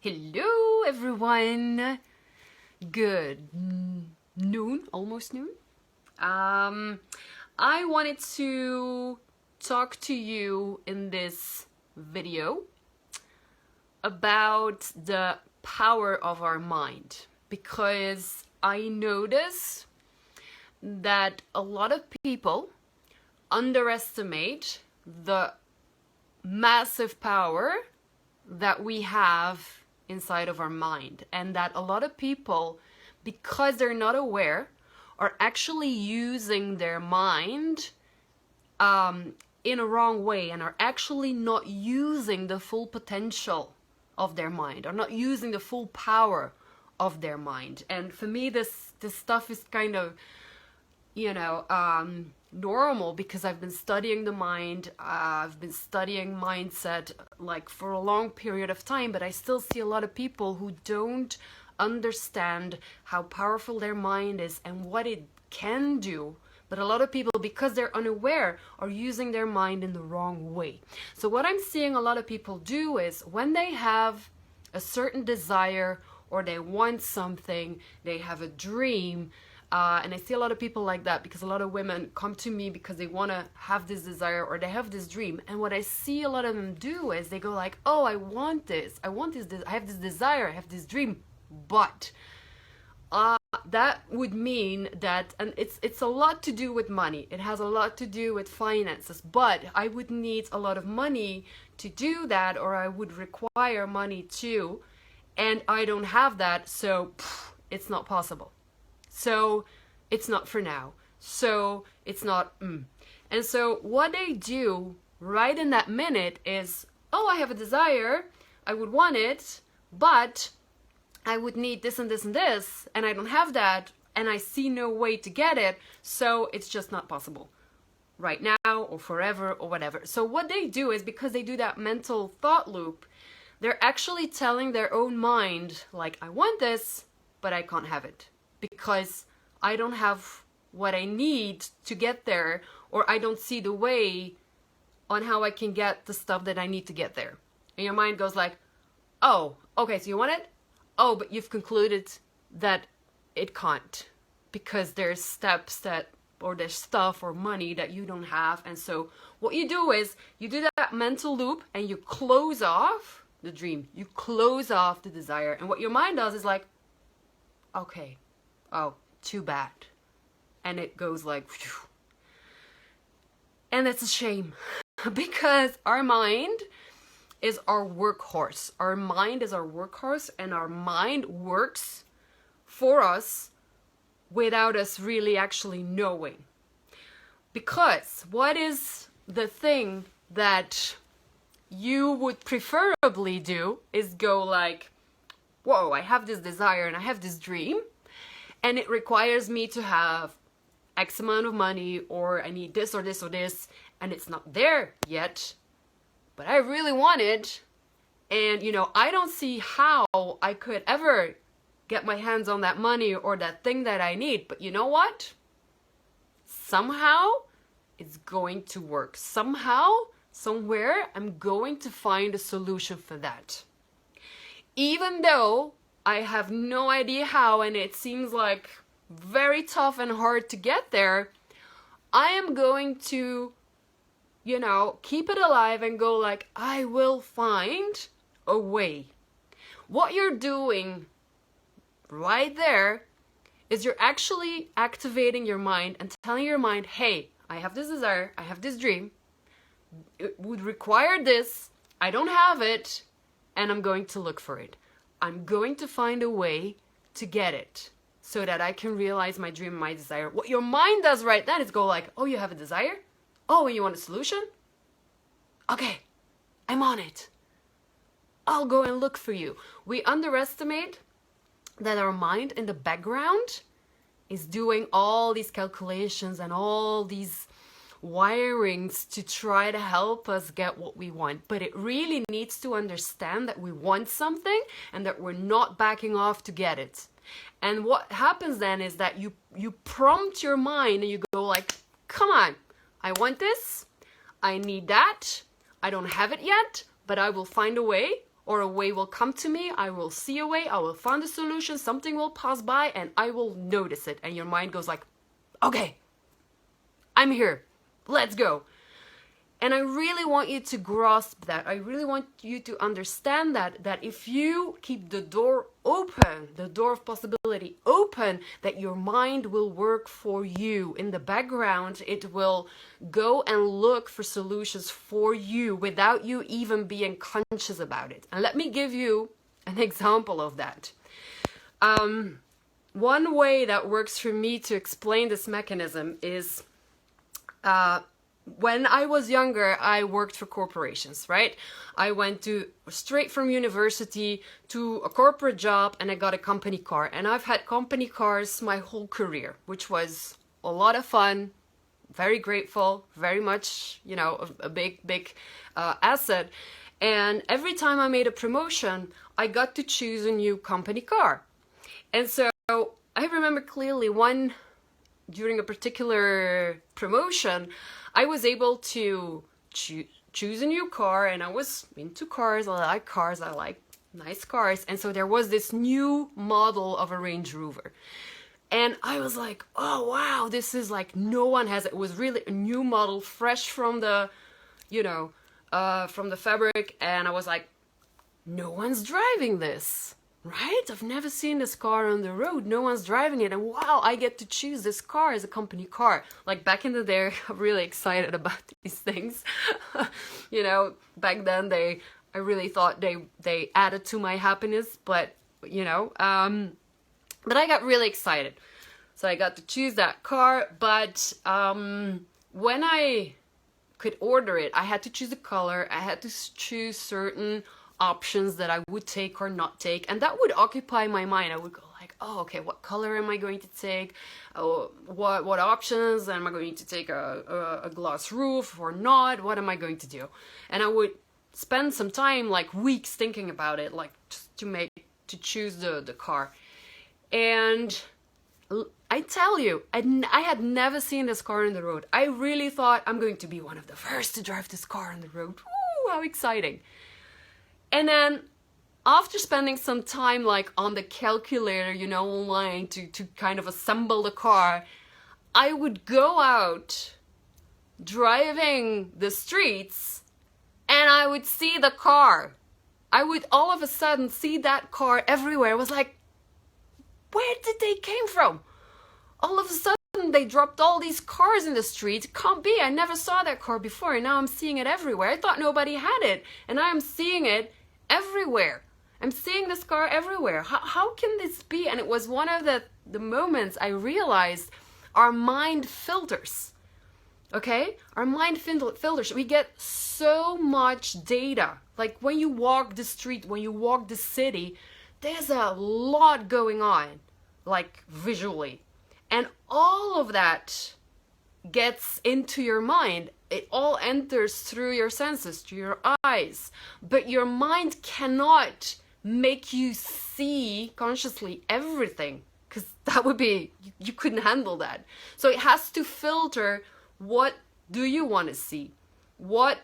Hello everyone. Good noon, almost noon. I wanted to talk to you in this video about the power of our mind, because I notice that a lot of people underestimate the massive power that we have inside of our mind, and that a lot of people, because they're not aware, are actually using their mind in a wrong way, and are actually not using the full potential of their mind, or not using the full power of their mind. And for me, this stuff is kind of, normal, because I've been studying the mind. I've been studying mindset like for a long period of time, but I still see a lot of people who don't understand how powerful their mind is and what it can do. But a lot of people, because they're unaware, are using their mind in the wrong way. So what I'm seeing a lot of people do is, when they have a certain desire, or they want something, they have a dream, and I see a lot of people like that, because a lot of women come to me because they want to have this desire, or they have this dream. And what I see a lot of them do is they go like, oh, I want this, I have this desire, I have this dream, but that would mean that, and it's a lot to do with money, it has a lot to do with finances, but I would need a lot of money to do that, or I would require money too, and I don't have that, so it's not possible. So it's not for now. So it's not. And so what they do right in that minute is, oh, I have a desire, I would want it, but I would need this and this and this, and I don't have that, and I see no way to get it, so it's just not possible right now or forever or whatever. So what they do is, because they do that mental thought loop, they're actually telling their own mind, like, I want this, but I can't have it, because I don't have what I need to get there, or I don't see the way on how I can get the stuff that I need to get there. And your mind goes like, oh, okay, so you want it? Oh, but you've concluded that it can't, because there's steps that, or there's stuff or money that you don't have. And so what you do is, you do that mental loop and you close off the dream, you close off the desire. And what your mind does is like, okay, oh, too bad. And it goes like, phew. And it's a shame, because our mind is our workhorse. Our mind is our workhorse, and our mind works for us without us really actually knowing. Because what is the thing that you would preferably do is go like, whoa, I have this desire and I have this dream, and it requires me to have X amount of money, or I need this or this or this, and it's not there yet, but I really want it. And I don't see how I could ever get my hands on that money or that thing that I need. But you know what? Somehow it's going to work. Somehow, somewhere, I'm going to find a solution for that. Even though I have no idea how, and it seems like very tough and hard to get there, I am going to, keep it alive and go like, I will find a way. What you're doing right there is, you're actually activating your mind and telling your mind, hey, I have this desire, I have this dream, it would require this, I don't have it, and I'm going to look for it. I'm going to find a way to get it, so that I can realize my dream, my desire. What your mind does right then is go like, oh, you have a desire? Oh, and you want a solution? Okay, I'm on it. I'll go and look for you. We underestimate that our mind in the background is doing all these calculations and all these wirings to try to help us get what we want. But it really needs to understand that we want something, and that we're not backing off to get it. And what happens then is that you prompt your mind, and you go like, come on, I want this, I need that, I don't have it yet, but I will find a way, or a way will come to me. I will see a way, I will find a solution, something will pass by, and I will notice it. And your mind goes like, okay, I'm here, let's go. And I really want you to grasp that. I really want you to understand that if you keep the door open, the door of possibility open, that your mind will work for you. In the background, it will go and look for solutions for you without you even being conscious about it. And let me give you an example of that. One way that works for me to explain this mechanism is when I was younger, I worked for corporations, right? I went straight from university to a corporate job, and I got a company car. And I've had company cars my whole career, which was a lot of fun, very grateful, very much, you know, a big asset. And every time I made a promotion, I got to choose a new company car. And so I remember clearly during a particular promotion, I was able to choose a new car, and I was into cars. I like nice cars. And so there was this new model of a Range Rover. And I was like, oh wow, this is like, no one has it. It was really a new model, fresh from the, you know, from the fabric. And I was like, no one's driving this. Right? I've never seen this car on the road. No one's driving it. And wow, I get to choose this car as a company car. Like back in the day, I'm really excited about these things. You know, back then I really thought they added to my happiness, but you know, but I got really excited. So I got to choose that car, but when I could order it, I had to choose a color. I had to choose certain options that I would take or not take, and that would occupy my mind. I would go like, oh, okay, what color am I going to take? Oh, what options? Am I going to take a glass roof or not? What am I going to do? And I would spend some time, like weeks, thinking about it, like just to choose the car. And I tell you, I had never seen this car on the road. I really thought I'm going to be one of the first to drive this car on the road. Woo, how exciting. And then after spending some time like on the calculator, you know, online to kind of assemble the car, I would go out driving the streets and I would see the car. I would all of a sudden see that car everywhere. I was like, where did they came from? All of a sudden they dropped all these cars in the street. It can't be. I never saw that car before, and now I'm seeing it everywhere. I thought nobody had it, and now I'm seeing it everywhere. I'm seeing this car everywhere. How can this be? And it was one of the moments I realized our mind filters. Okay? Our mind filters. We get so much data. Like when you walk the street, when you walk the city, there's a lot going on, like visually. And all of that gets into your mind. It all enters through your senses, through your eyes. But your mind cannot make you see consciously everything, because that would be, you couldn't handle that. So it has to filter, what do you want to see? Where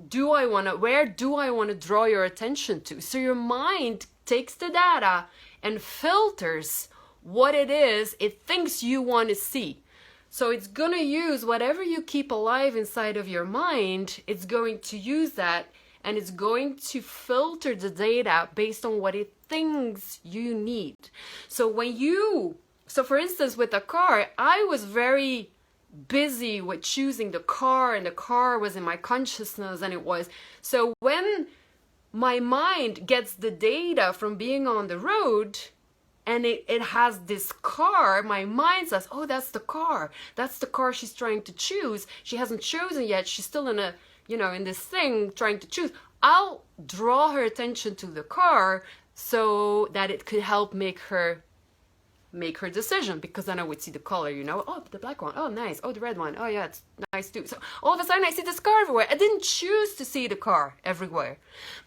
do I want to draw your attention to? So your mind takes the data and filters what it is it thinks you want to see. So it's going to use whatever you keep alive inside of your mind, it's going to use that, and it's going to filter the data based on what it thinks you need. So for instance, with the car, I was very busy with choosing the car, and the car was in my consciousness, and it was. So when my mind gets the data from being on the road, and it has this car, my mind says, oh, that's the car. That's the car she's trying to choose. She hasn't chosen yet. She's still in this thing trying to choose. I'll draw her attention to the car so that it could help make her decision, because then I would see the color, oh, the black one, oh, nice, oh, the red one, oh, yeah, it's nice too. So all of a sudden I see this car everywhere. I didn't choose to see the car everywhere,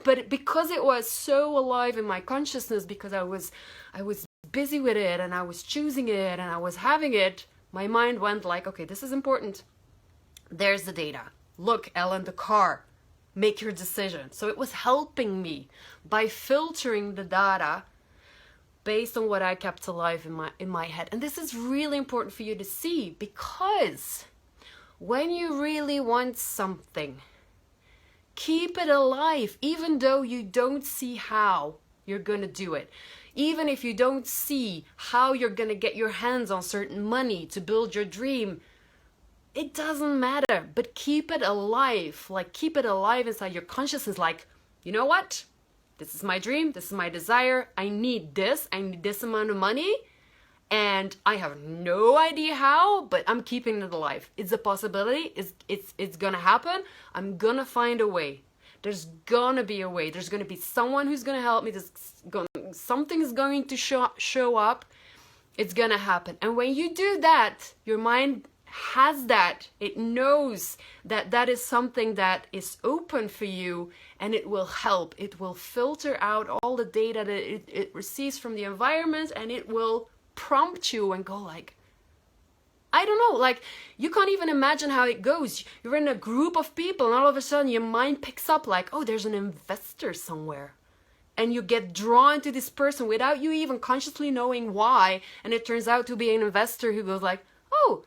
but because it was so alive in my consciousness, because I was busy with it, and I was choosing it, and I was having it, my mind went like, okay, this is important. There's the data. Look, Ellen, the car. make your decision. So it was helping me by filtering the data based on what I kept alive in my head. And this is really important for you to see, because when you really want something, keep it alive, even though you don't see how you're gonna do it. Even if you don't see how you're gonna get your hands on certain money to build your dream, it doesn't matter, but keep it alive. Like, keep it alive inside your consciousness. Like, you know what? This is my dream. This is my desire. I need this. I need this amount of money. And I have no idea how, but I'm keeping it alive. It's a possibility. It's gonna happen. I'm gonna find a way. There's gonna be a way. There's gonna be someone who's gonna help me. Something's going to show up. It's gonna happen. And when you do that, your mind has that. It knows that that is something that is open for you, and it will help. It will filter out all the data that it receives from the environment, and it will prompt you and go like, I don't know, like, you can't even imagine how it goes. You're in a group of people and all of a sudden your mind picks up like, oh, there's an investor somewhere. And you get drawn to this person without you even consciously knowing why. And it turns out to be an investor who goes like, oh,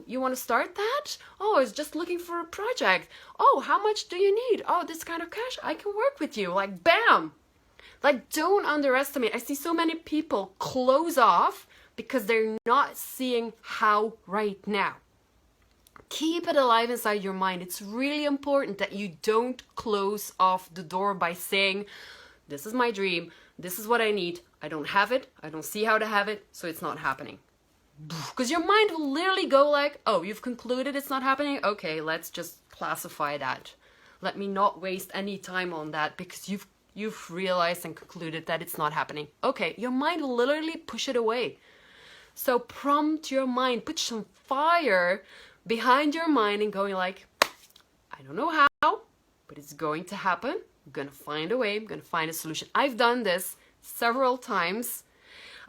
you want to start that? Oh, I was just looking for a project. Oh, how much do you need? Oh, this kind of cash, I can work with you. Like, bam. Like, don't underestimate. I see so many people close off because they're not seeing how right now. Keep it alive inside your mind. It's really important that you don't close off the door by saying, this is my dream, this is what I need, I don't have it, I don't see how to have it, so it's not happening. Because your mind will literally go like, oh, you've concluded it's not happening? Okay, let's just classify that. Let me not waste any time on that because you've realized and concluded that it's not happening. Okay, your mind will literally push it away. So prompt your mind, put some fire behind your mind and going like, I don't know how, but it's going to happen. I'm going to find a way. I'm going to find a solution. I've done this several times.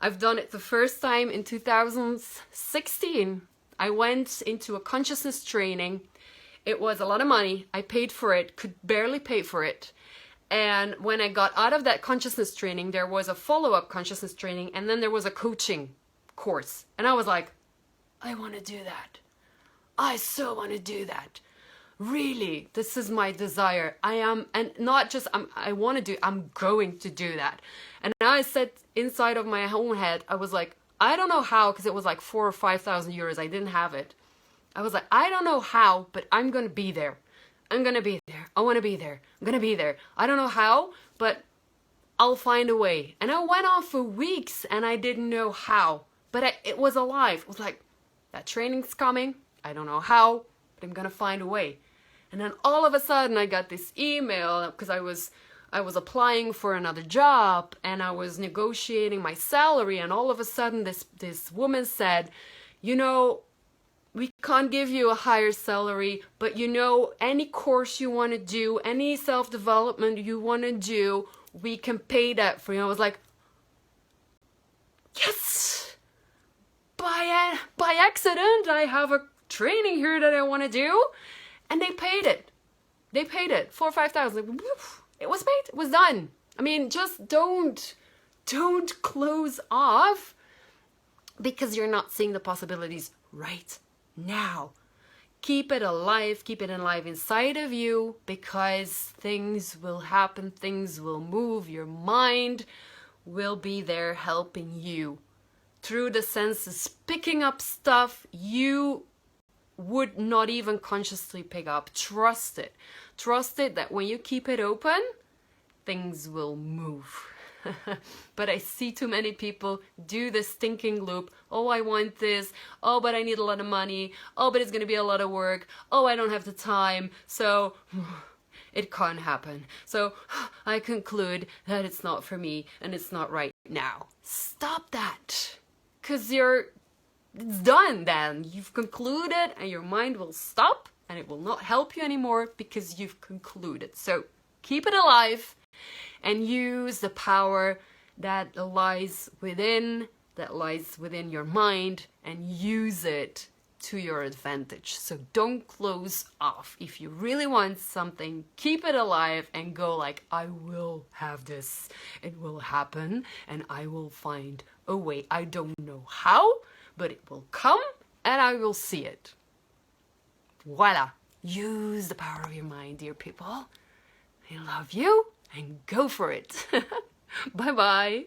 I've done it the first time in 2016. I went into a consciousness training. It was a lot of money. I paid for it, could barely pay for it. And when I got out of that consciousness training, there was a follow-up consciousness training, and then there was a coaching course. And I was like, I want to do that. I so want to do that. Really, this is my desire. I am, and not just I want to do, I'm going to do that. And now I said inside of my own head, I was like, I don't know how, because it was like 4,000 or 5,000 euros. I didn't have it. I was like, I don't know how, but I'm going to be there. I'm going to be there. I want to be there. I'm going to be there. I don't know how, but I'll find a way. And I went on for weeks and I didn't know how, but it was alive. It was like, that training's coming. I don't know how, but I'm going to find a way. And then all of a sudden I got this email because I was applying for another job and I was negotiating my salary, and all of a sudden this woman said, you know, we can't give you a higher salary, but you know, any course you want to do, any self-development you want to do, we can pay that for you. I was like, yes, by accident, I have a training here that I want to do. And they paid it. They paid it. 4,000 or 5,000. It was paid. It was done. I mean, just don't close off because you're not seeing the possibilities right now. Keep it alive. Keep it alive inside of you, because things will happen. Things will move. Your mind will be there helping you through the senses, picking up stuff you would not even consciously pick up. Trust it. Trust it that when you keep it open, things will move. But I see too many people do this thinking loop. Oh, I want this. Oh, but I need a lot of money. Oh, but it's going to be a lot of work. Oh, I don't have the time. So it can't happen. So I conclude that it's not for me and it's not right now. Stop that. Because it's done then. You've concluded and your mind will stop and it will not help you anymore because you've concluded. So keep it alive and use the power that lies within your mind, and use it to your advantage. So don't close off. If you really want something, keep it alive and go like, I will have this. It will happen and I will find a way. I don't know how, but it will come and I will see it. Voila. Use the power of your mind, dear people. I love you and go for it. Bye bye.